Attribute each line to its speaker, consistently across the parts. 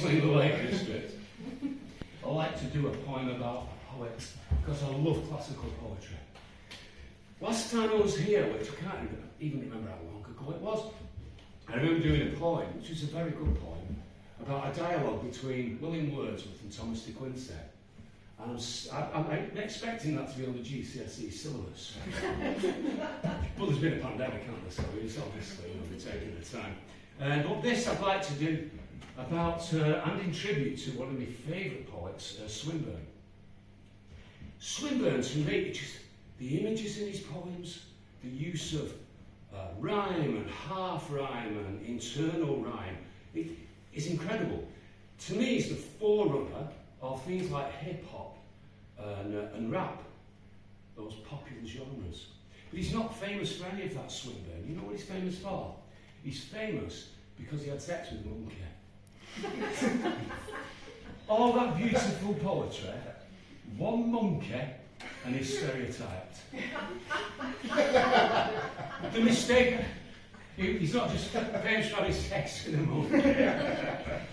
Speaker 1: explain the Lake District. I like to do a poem about a poet because I love classical poetry. Last time I was here, which I can't even remember how long ago it was, I remember doing a poem, which was a very good poem, about a dialogue between William Wordsworth and Thomas de Quincey. And I'm expecting that to be on the GCSE syllabus. But there's been a pandemic, hasn't there, so it's obviously we're taking the time. But this I'd like to do about, and in tribute to one of my favourite poets, Swinburne. Swinburne, to me, just the images in his poems, the use of rhyme and half rhyme and internal rhyme, it is incredible. To me, he's the forerunner of things like hip-hop and rap, those popular genres. But he's not famous for any of that, Swinburne. You know what he's famous for? He's famous because he had sex with a monkey. All that beautiful poetry, one monkey, and he's stereotyped. The mistake, he's not just famous for having sex with a monkey.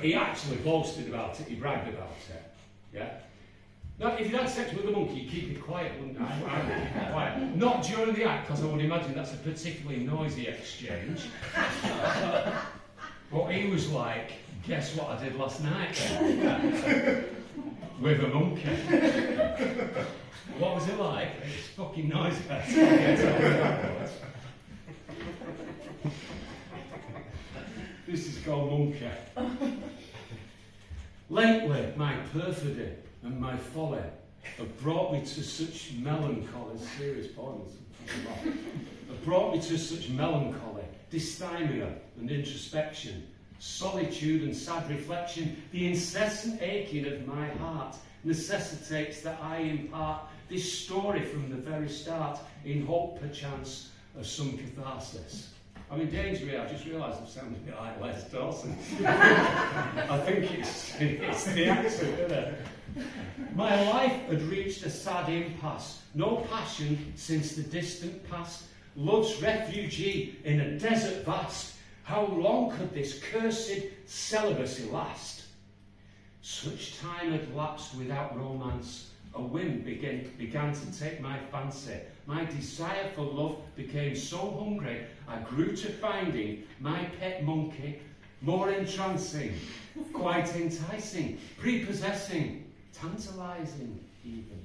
Speaker 1: He actually boasted about it, he bragged about it. Yeah? Now, if you had sex with a monkey, you keep it quiet, wouldn't you? I would keep it quiet. Not during the act, because I would imagine that's a particularly noisy exchange. But he was like, guess what I did last night? With a monkey. What was it like? It's fucking noisy. This is called Monkey. Lately, my perfidy and my folly have brought me to such melancholy, serious poems, have brought me to such melancholy, dysthymia and introspection, solitude and sad reflection. The incessant aching of my heart necessitates that I impart this story from the very start, in hope, perchance, of some catharsis. I'm in danger here. I've just realised I've sounded a bit like Les Dawson. I think it's the accent, isn't it? My life had reached a sad impasse. No passion since the distant past. Love's refugee in a desert vast. How long could this cursed celibacy last? Such time had lapsed without romance. A whim began to take my fancy. My desire for love became so hungry, I grew to finding my pet monkey more entrancing, quite enticing, prepossessing, tantalising even.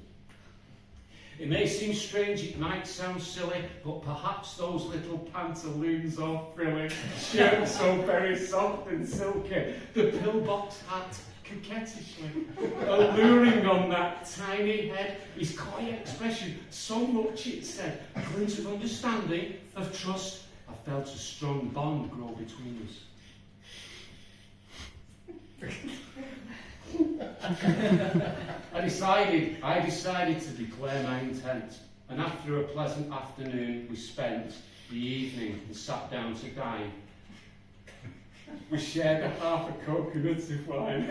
Speaker 1: It may seem strange, it might sound silly, but perhaps those little pantaloons are frilly, shirt so very soft and silky, the pillbox hat coquettishly alluring on that tiny head, his coy expression, so much it said, a glint of understanding, of trust. I felt a strong bond grow between us. I decided to declare my intent, and after a pleasant afternoon we spent the evening and sat down to dine. We shared a half a coconut of wine.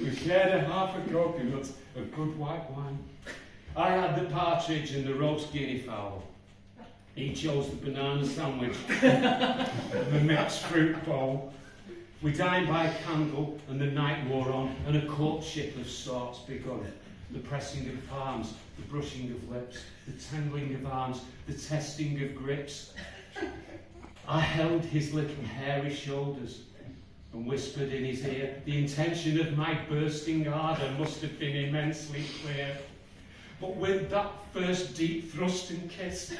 Speaker 1: We shared a half a coconut of good white wine. I had the partridge and the roast guinea fowl. He chose the banana sandwich and the mixed fruit bowl. We dined by candle and the night wore on, and a courtship of sorts begun. The pressing of palms, the brushing of lips, the tangling of arms, the testing of grips. I held his little hairy shoulders and whispered in his ear. The intention of my bursting ardour must have been immensely clear. But with that first deep thrust and kiss,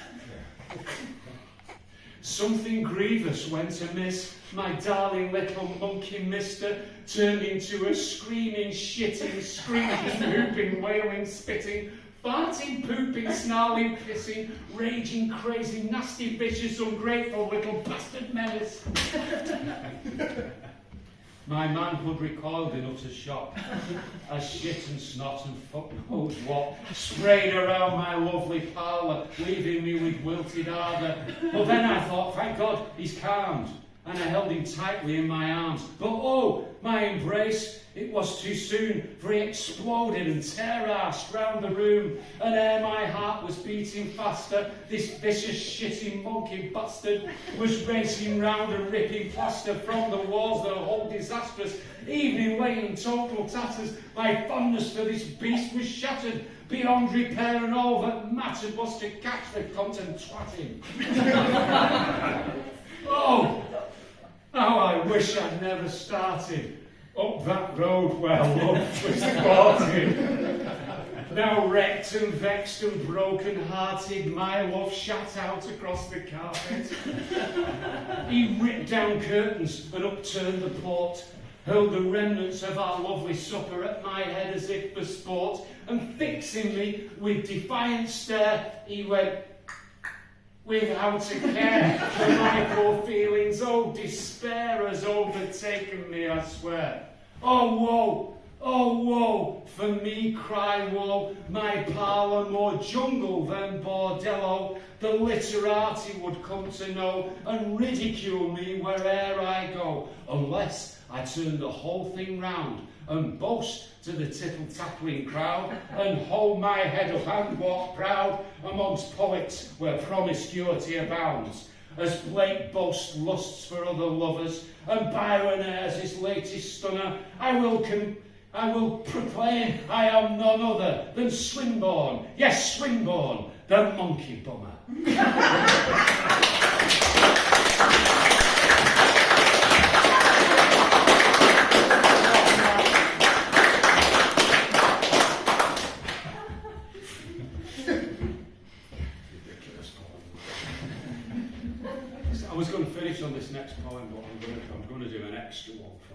Speaker 1: something grievous went amiss. My darling little monkey mister turned into a screaming, shitting, screaming, whooping, wailing, spitting, farting, pooping, snarling, pissing, raging, crazy, nasty, vicious, ungrateful little bastard menace. My manhood recoiled in utter shock as shit and snot and fuck knows what sprayed around my lovely parlour, leaving me with wilted ardour. But then I thought, thank God, he's calmed, and I held him tightly in my arms. But oh, my embrace, it was too soon, for he exploded and tear-arsed round the room, and ere my heart was beating faster, this vicious, shitty monkey bastard was racing round and ripping plaster from the walls that whole disastrous evening lay in total tatters. My fondness for this beast was shattered beyond repair, and all that mattered was to catch the cunt and twat him. Oh, how I wish I'd never started up that road where love was thwarted. Now wrecked and vexed and broken-hearted, my love shat out across the carpet. He ripped down curtains and upturned the port, hurled the remnants of our lovely supper at my head as if for sport, and fixing me with defiant stare, he went without a care for my poor feelings. Oh, despair has overtaken me, I swear. Oh, woe, for me cry woe, my parlour more jungle than bordello. The literati would come to know and ridicule me where'er I go, unless I turn the whole thing round and boast to the tittle-tattling crowd, and hold my head up and walk proud amongst poets where promiscuity abounds, as Blake boasts lusts for other lovers, and Byron airs his latest stunner. I will proclaim I am none other than Swinburne, yes, Swinburne, the monkey bummer. I was going to finish on this next poem, but I'm going to do an extra one for